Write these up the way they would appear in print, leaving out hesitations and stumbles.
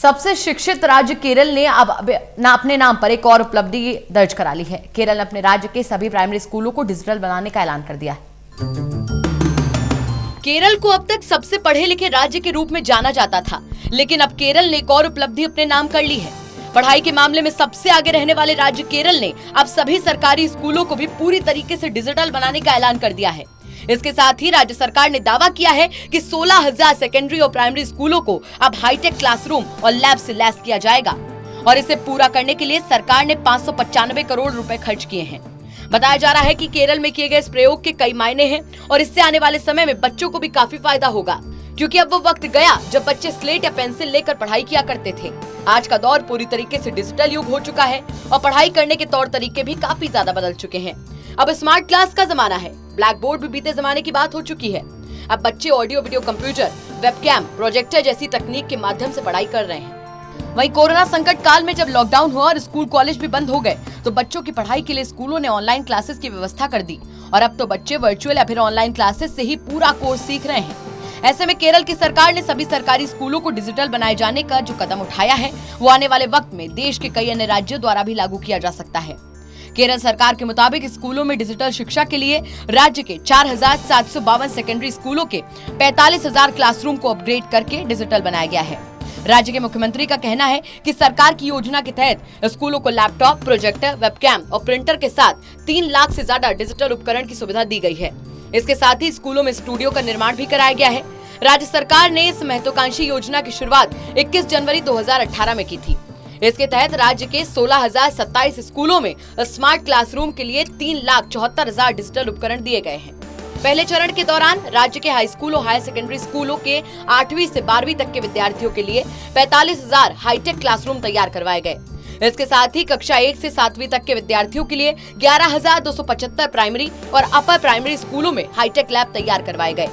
सबसे शिक्षित राज्य केरल ने अब अपने नाम पर एक और उपलब्धि दर्ज करा ली है। केरल ने अपने राज्य के सभी प्राइमरी स्कूलों को डिजिटल बनाने का ऐलान कर दिया है। केरल को अब तक सबसे पढ़े लिखे राज्य के रूप में जाना जाता था, लेकिन अब केरल ने एक और उपलब्धि अपने नाम कर ली है। पढ़ाई के मामले में सबसे आगे रहने वाले राज्य केरल ने अब सभी सरकारी स्कूलों को भी पूरी तरीके से डिजिटल बनाने का ऐलान कर दिया है। इसके साथ ही राज्य सरकार ने दावा किया है कि 16,000 सेकेंडरी और प्राइमरी स्कूलों को अब हाईटेक क्लासरूम और लैब से लैस किया जाएगा और इसे पूरा करने के लिए सरकार ने 595 करोड़ रुपए खर्च किए हैं। बताया जा रहा है कि केरल में किए गए इस प्रयोग के कई मायने हैं और इससे आने वाले समय में बच्चों को भी काफी फायदा होगा, क्योंकि अब वो वक्त गया जब बच्चे स्लेट या पेंसिल लेकर पढ़ाई किया करते थे। आज का दौर पूरी तरीके से डिजिटल युग हो चुका है और पढ़ाई करने के तौर तरीके भी काफी ज्यादा बदल चुके हैं। अब स्मार्ट क्लास का जमाना है। ब्लैक बोर्ड भी बीते जमाने की बात हो चुकी है। अब बच्चे audio video computer, webcam, projector जैसी तकनीक के माध्यम से पढ़ाई कर रहे हैं। वहीं कोरोना संकट काल में जब लॉकडाउन हुआ और स्कूल कॉलेज भी बंद हो गए, तो बच्चों की पढ़ाई के लिए स्कूलों ने ऑनलाइन क्लासेस की व्यवस्था कर दी और अब तो बच्चे वर्चुअल या फिर ऑनलाइन क्लासेस से ही पूरा कोर्स सीख रहे हैं। ऐसे में केरल की सरकार ने सभी सरकारी स्कूलों को डिजिटल बनाए जाने का जो कदम उठाया है, वो आने वाले वक्त में देश के कई अन्य राज्यों द्वारा भी लागू किया जा सकता है। केरल सरकार के मुताबिक स्कूलों में डिजिटल शिक्षा के लिए राज्य के 4,752 सेकेंडरी स्कूलों के 45,000 क्लासरूम को अपग्रेड करके डिजिटल बनाया गया है। राज्य के मुख्यमंत्री का कहना है कि सरकार की योजना के तहत स्कूलों को लैपटॉप, प्रोजेक्टर, वेबकैम और प्रिंटर के साथ 3 लाख से ज्यादा डिजिटल उपकरण की सुविधा दी गई है। इसके साथ ही स्कूलों में स्टूडियो का निर्माण भी कराया गया है। राज्य सरकार ने इस महत्वाकांक्षी योजना की शुरुआत 21 जनवरी 2018 में की थी। इसके तहत राज्य के 16,027 स्कूलों में स्मार्ट क्लासरूम के लिए 3,74,000 डिजिटल उपकरण दिए गए हैं। पहले चरण के दौरान राज्य के हाई स्कूल और हायर सेकेंडरी स्कूलों के 8वीं से 12वीं तक के विद्यार्थियों के लिए 45,000 हाईटेक क्लासरूम तैयार करवाए गए। इसके साथ ही कक्षा 1 से 7वीं तक के विद्यार्थियों के लिए 11,275 प्राइमरी और अपर प्राइमरी स्कूलों में हाईटेक लैब तैयार करवाए गए।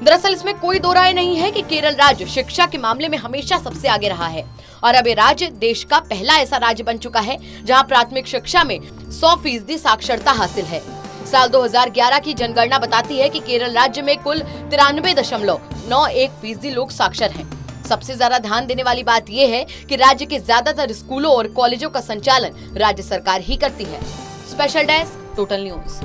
दरअसल इसमें कोई दो राय नहीं है कि केरल राज्य शिक्षा के मामले में हमेशा सबसे आगे रहा है और अब ये राज्य देश का पहला ऐसा राज्य बन चुका है जहां प्राथमिक शिक्षा में 100% साक्षरता हासिल है। साल 2011 की जनगणना बताती है कि केरल राज्य में कुल 93.91% लोग साक्षर हैं। सबसे ज्यादा ध्यान देने वाली बात यह है कि राज्य के ज्यादातर स्कूलों और कॉलेजों का संचालन राज्य सरकार ही करती है। Special desk, total news.